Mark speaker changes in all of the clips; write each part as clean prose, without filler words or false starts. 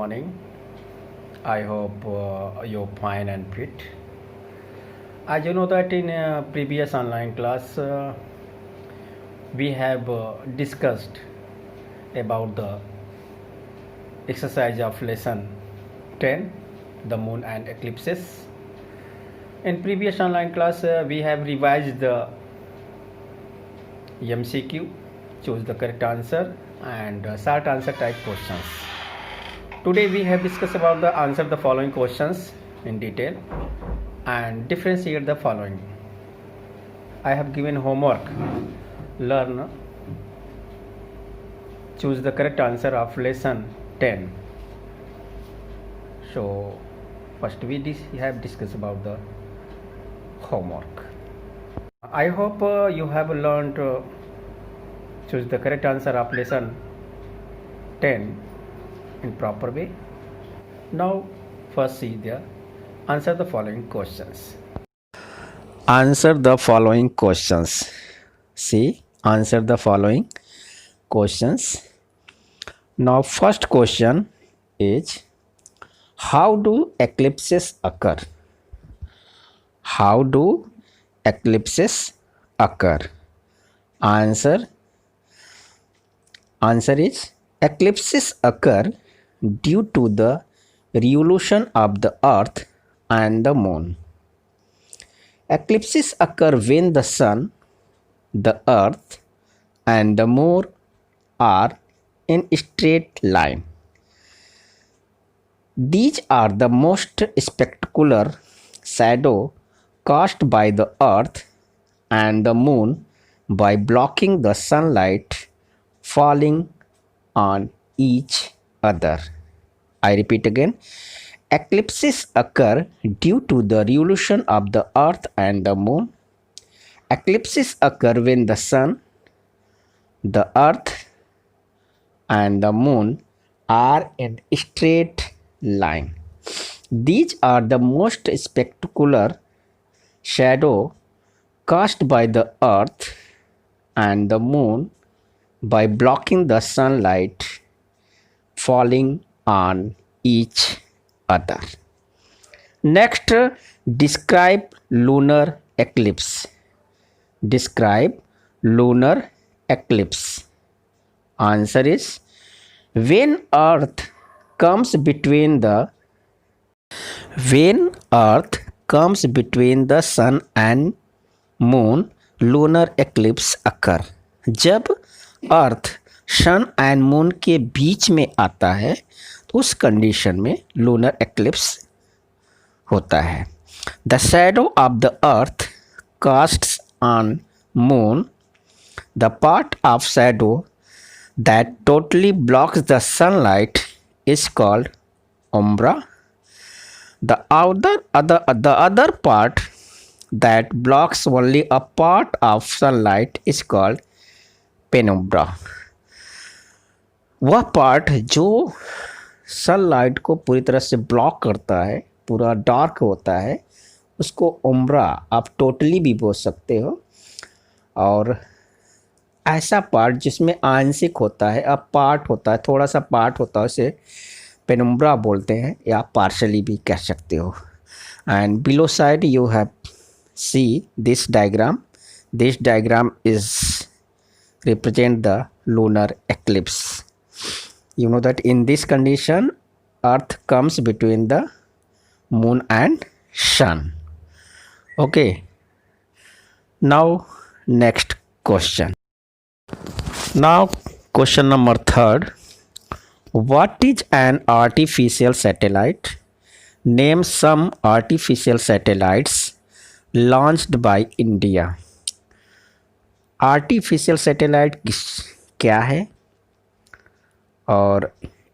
Speaker 1: morning. I hope you're fine and fit. As you know that in a previous online class, we have discussed about the exercise of lesson 10, the moon and eclipses. In previous online class, we have revised the MCQ, choose the correct answer, and short answer type questions. Today we have discussed about the answer the following questions in detail and differentiate the following. I have given homework. Learn, choose the correct answer of lesson 10. So first we have discussed about the homework. I hope you have learned choose the correct answer of lesson 10 in proper way. Now first see the answer the following questions. Answer the following questions. See, answer the following questions. Now first question is, how do eclipses occur? How do eclipses occur? Answer is, eclipses occur due to the revolution of the earth and the moon. Eclipses occur when the sun, the earth and the moon are in a straight line. These are the most spectacular shadow cast by the earth and the moon by blocking the sunlight falling on each other. I repeat again, eclipses occur due to the revolution of the earth and the moon. Eclipses occur when the sun, the earth and the moon are in a straight line. These are the most spectacular shadow cast by the earth and the moon by blocking the sunlight falling on each other. Next, describe lunar eclipse. Describe lunar eclipse. Answer is, when earth comes between the sun and moon, lunar eclipse occur. जब अर्थ सन and moon के बीच में आता है तो उस condition में lunar eclipse होता है. The shadow of the earth castes on moon, the part of shadow that totally blocks the sunlight is called umbra. The other part that blocks only a part of sunlight is called penumbra. वह part जो sunlight को पूरी तरह से block करता है, पूरा dark होता है, उसको उम्ब्रा आप टोटली भी बोल सकते हो. और ऐसा पार्ट जिसमें आंशिक होता है, अब पार्ट होता है, थोड़ा सा पार्ट होता है, उसे पेनुम्ब्रा बोलते हैं या पार्शली भी कह सकते हो. And below side you have see this diagram. This diagram is represent the lunar eclipse. You know that in this condition earth comes between the moon and sun. Okay, now next question. Now question number 3. What is an artificial satellite? Name some artificial satellites launched by India. Artificial satellite क्या है और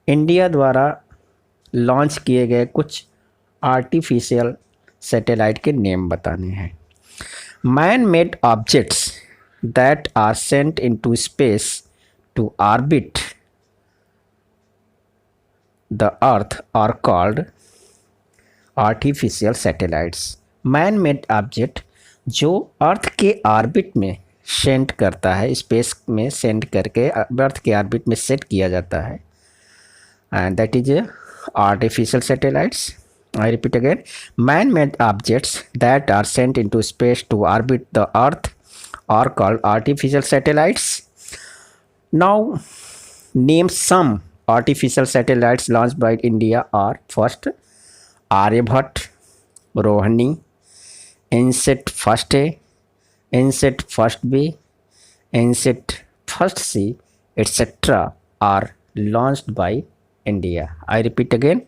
Speaker 1: India द्वारा launch किए गए कुछ artificial satellite के name बताने हैं. Man made objects that are sent into space to orbit the earth are called artificial satellites. Man made object जो अर्थ के ऑर्बिट में सेंड करता है, स्पेस में सेंड करके अर्थ के ऑर्बिट में सेट किया जाता है, and that is artificial satellites. I repeat again, man-made objects that are sent into space to orbit the Earth are called artificial satellites. Now, name some artificial satellites launched by India are first Aryabhat, Rohini, INSET first A, INSET first B, INSET first C, etc. are launched by India. I repeat again,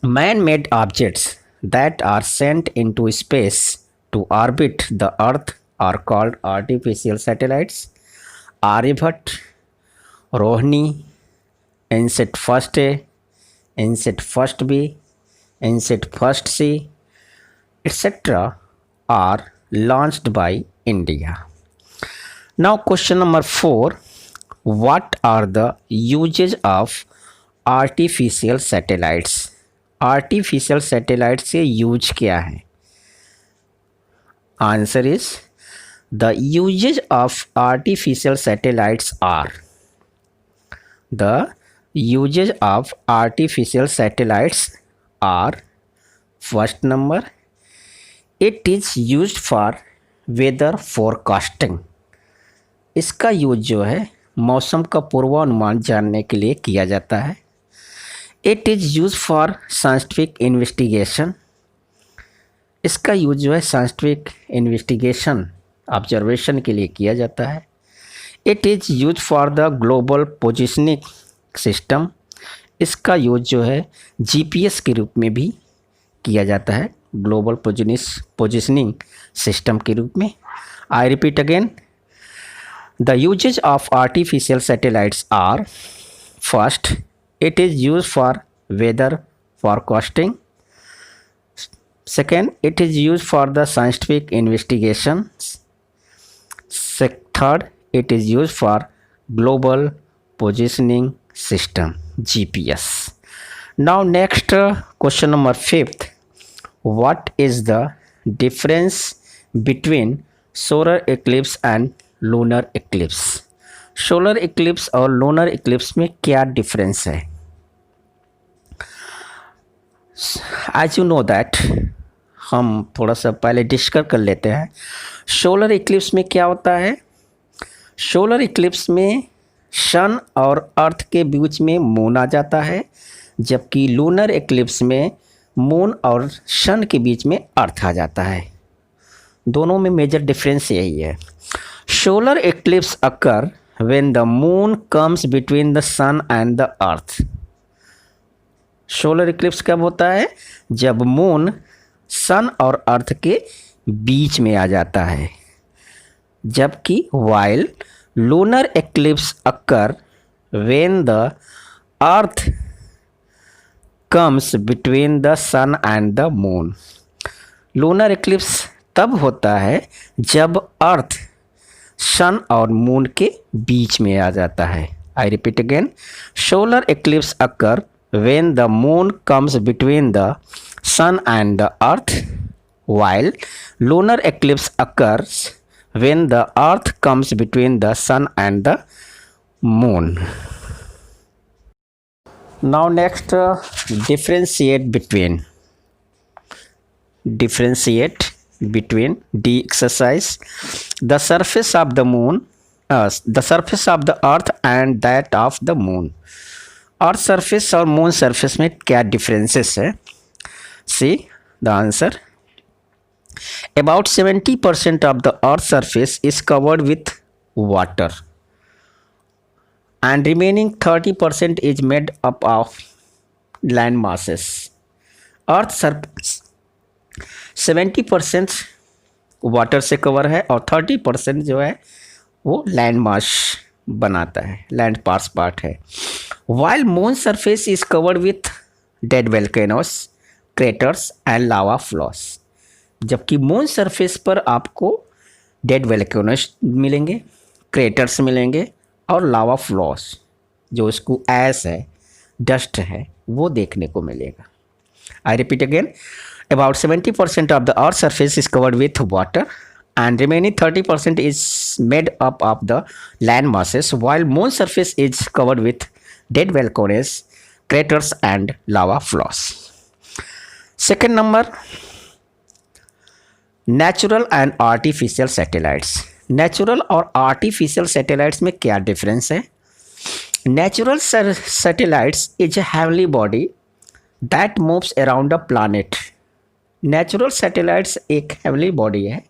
Speaker 1: man-made objects that are sent into space to orbit the Earth are called artificial satellites. Aryabhat, Rohini, INSET first A, INSET first B, INSET first C, etc. are launched by India. Now question number 4. What are the uses of artificial satellites? Artificial satellite से use क्या है? Answer is the uses of artificial satellites are, the uses of artificial satellites are, first number, it is used for weather forecasting. इसका use जो है मौसम का पूर्वानुमान जानने के लिए किया जाता है. It is use for scientific investigation. इसका यूज जो है साइंटिफिक इन्वेस्टिगेशन ऑब्जर्वेशन के लिए किया जाता है. It is use for the global positioning system. इसका यूज जो है जीपीएस के रूप में भी किया जाता है, ग्लोबल पोजिशनिंग सिस्टम के रूप में. I repeat again, the uses of artificial satellites are, first, it is used for weather forecasting. Second, it is used for the scientific investigations. Third, it is used for global positioning system, GPS. Now next question number 5th. What is the difference between solar eclipse and lunar eclipse? Solar Eclipse और lunar Eclipse में क्या difference है? As you know that, हम थोड़ा सा पहले discuss कर लेते हैं. सोलर इक्लिप्स में क्या होता है? सोलर इक्लिप्स में सन और अर्थ के बीच में मून आ जाता है, जबकि लूनर इक्लिप्स में मून और सन के बीच में अर्थ आ जाता है. दोनों में मेजर डिफरेंस यही है. Solar eclipse occur when the moon comes between the sun and the earth. Solar Eclipse कब होता है? जब मून सन और अर्थ के बीच में आ जाता है. जबकि while lunar eclipse occur when the earth comes between the sun and the moon. Lunar Eclipse तब होता है जब अर्थ सन और मून के बीच में आ जाता है. I repeat again, solar eclipse occur when the moon comes between the sun and the earth, while lunar eclipse occurs when the earth comes between the sun and the moon. Now next, differentiate between D exercise. The surface of the moon, the surface of the earth and that of the moon. Earth surface और moon surface में क्या differences है? See the answer. About 70% of the earth surface is covered with water and remaining 30% is made up of land masses. Earth surface 70% water से cover है और 30% जो है वो लैंड मास बनाता है, लैंड पार्ट है. While moon surface is covered with dead volcanoes, craters and lava flows. जबकि मून सरफेस पर आपको डेड वोल्केनोस मिलेंगे, क्रेटर्स मिलेंगे और लावा फ्लोस, जो इसको ऐश है, डस्ट है, वो देखने को मिलेगा. आई repeat again, about 70% of the earth's surface is covered with water and remaining 30% is made up of the land masses, while moon surface is covered with dead volcanoes, craters and lava flows. Second number, natural and artificial satellites. Natural और artificial satellites में क्या difference है? Natural satellites is a heavenly body that moves around a planet. Natural satellites एक heavenly body है,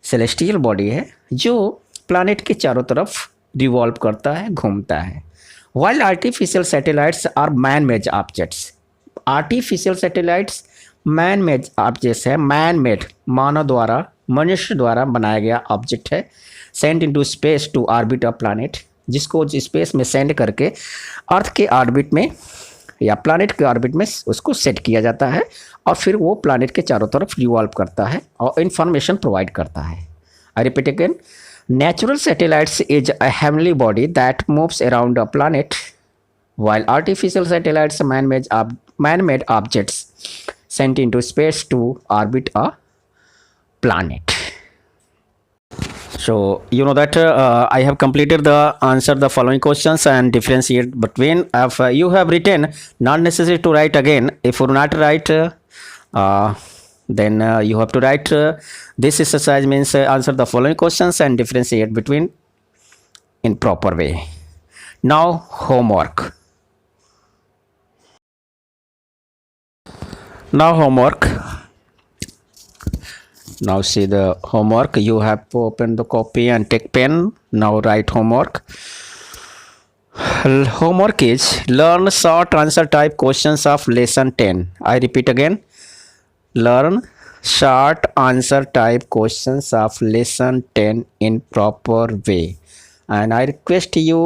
Speaker 1: celestial body है, जो planet के चारों तरफ रिवॉल्व करता है, घूमता है। While artificial satellites are man made objects. Artificial satellites man made objects है, मैन मेड मानव द्वारा, मनुष्य द्वारा बनाया गया ऑब्जेक्ट है। Send into space to orbit a planet, जिसको स्पेस में सेंड करके अर्थ के ऑर्बिट में या प्लैनेट के ऑर्बिट में उसको सेट किया जाता है और फिर वो प्लैनेट के चारों तरफ रिवॉल्व करता है और इंफॉर्मेशन प्रोवाइड करता है। I repeat again, natural satellites is a heavenly body that moves around a planet, while artificial satellites man-made objects sent into space to orbit a planet. So you know that I have completed the answer the following questions and differentiate between. If you have written, not necessary to write again. If you not write, then you have to write this exercise means answer the following questions and differentiate between in proper way. Now homework. Now see the homework. You have to open the copy and take pen. Now write homework. Homework is learn short answer type questions of lesson 10. I repeat again, learn short answer type questions of lesson 10 in proper way. And I request you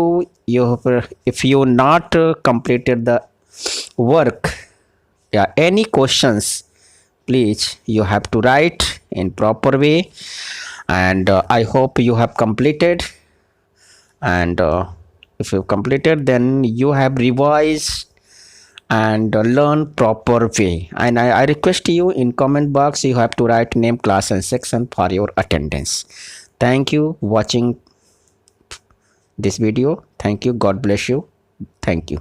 Speaker 1: if you not completed the work, any questions, please you have to write in proper way. And I hope you have completed. And if you completed, then you have revised and learn proper way. And I request you in comment box you have to write name, class and section for your attendance. Thank you watching this video. Thank you. God bless you. Thank you.